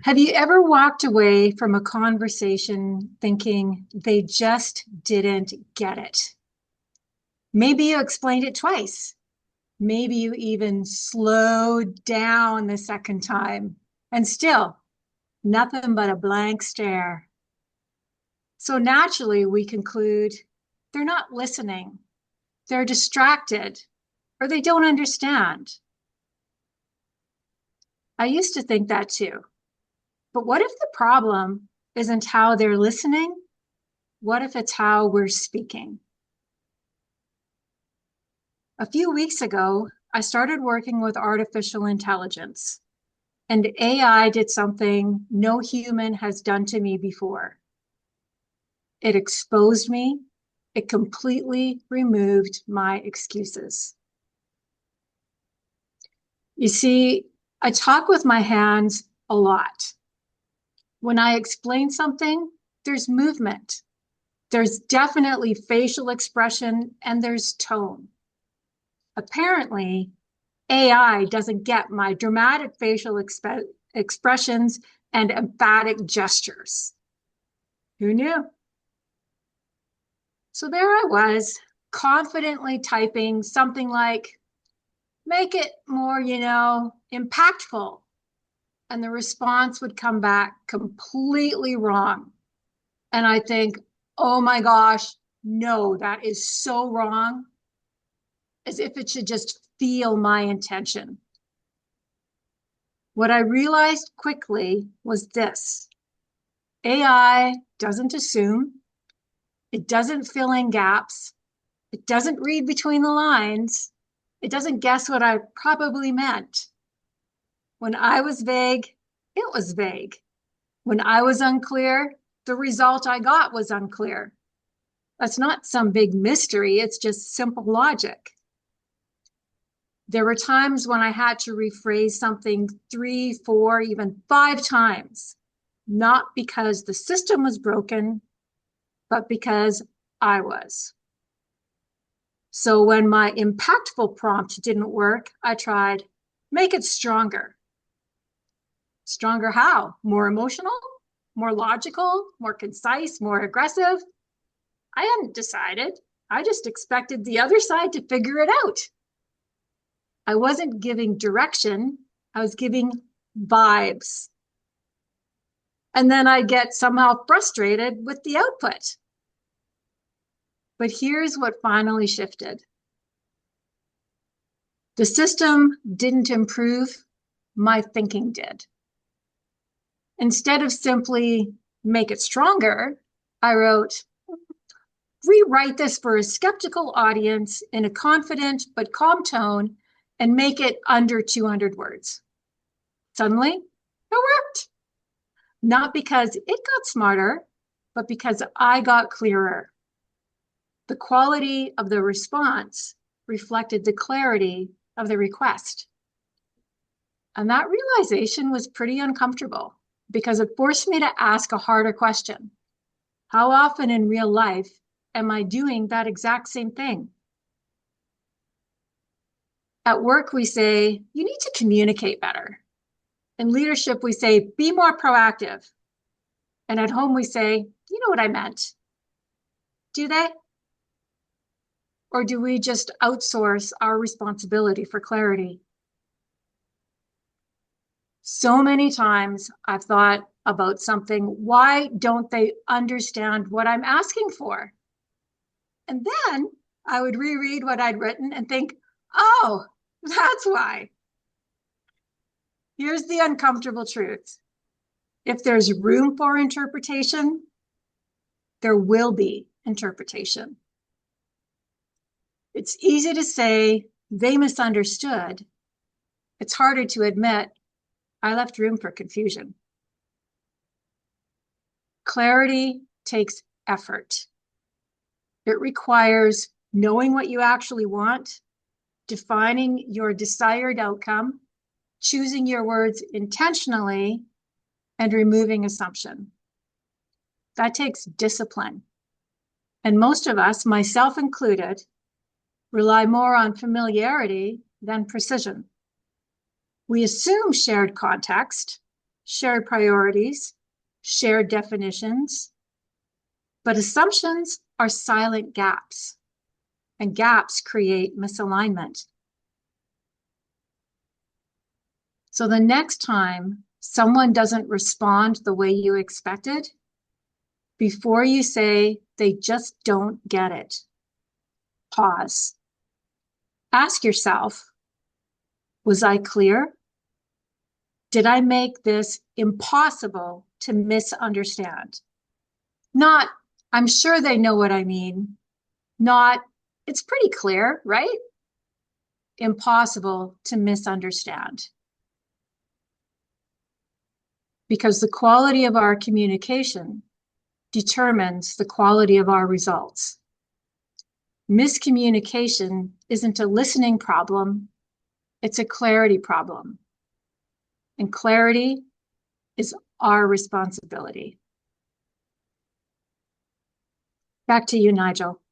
Have you ever walked away from a conversation thinking they just didn't get it? Maybe you explained it twice. Maybe you even slowed down the second time, and still nothing but a blank stare. So naturally, we conclude they're not listening, they're distracted, or they don't understand. I used to think that too. But what if the problem isn't how they're listening? What if it's how we're speaking? A few weeks ago, I started working with artificial intelligence, and AI did something no human has done to me before. It exposed me. It completely removed my excuses. You see, I talk with my hands a lot. When I explain something, there's movement. There's definitely facial expression and there's tone. Apparently, AI doesn't get my dramatic facial expressions and emphatic gestures. Who knew? So there I was, confidently typing something like, make it more, impactful. And the response would come back completely wrong. And I think, oh my gosh, no, that is so wrong, as if it should just feel my intention. What I realized quickly was this: AI doesn't assume, it doesn't fill in gaps, it doesn't read between the lines, it doesn't guess what I probably meant. When I was vague, it was vague. When I was unclear, the result I got was unclear. That's not some big mystery, it's just simple logic. There were times when I had to rephrase something 3, 4, even 5 times, not because the system was broken, but because I was. So when my impactful prompt didn't work, I tried, make it stronger. Stronger how? More emotional? More logical? More concise? More aggressive? I hadn't decided. I just expected the other side to figure it out. I wasn't giving direction, I was giving vibes. And then I'd get somehow frustrated with the output. But here's what finally shifted. The system didn't improve, my thinking did. Instead of simply make it stronger, I wrote, rewrite this for a skeptical audience in a confident but calm tone and make it under 200 words. Suddenly, it worked. Not because it got smarter, but because I got clearer. The quality of the response reflected the clarity of the request. And that realization was pretty uncomfortable because it forced me to ask a harder question. How often in real life am I doing that exact same thing? At work, we say, you need to communicate better. In leadership, we say, be more proactive. And at home, we say, you know what I meant. Do they? Or do we just outsource our responsibility for clarity? So many times I've thought about something, why don't they understand what I'm asking for? And then I would reread what I'd written and think, oh, that's why. Here's the uncomfortable truth. If there's room for interpretation, there will be interpretation. It's easy to say they misunderstood. It's harder to admit I left room for confusion. Clarity takes effort. It requires knowing what you actually want, defining your desired outcome, choosing your words intentionally, and removing assumption. That takes discipline. And most of us, myself included, rely more on familiarity than precision. We assume shared context, shared priorities, shared definitions. But assumptions are silent gaps, and gaps create misalignment. So the next time someone doesn't respond the way you expected, before you say they just don't get it, pause. Ask yourself, was I clear? Did I make this impossible to misunderstand? Not, I'm sure they know what I mean. Not, it's pretty clear, right? Impossible to misunderstand. Because the quality of our communication determines the quality of our results. Miscommunication isn't a listening problem, it's a clarity problem. And clarity is our responsibility. Back to you, Nigel.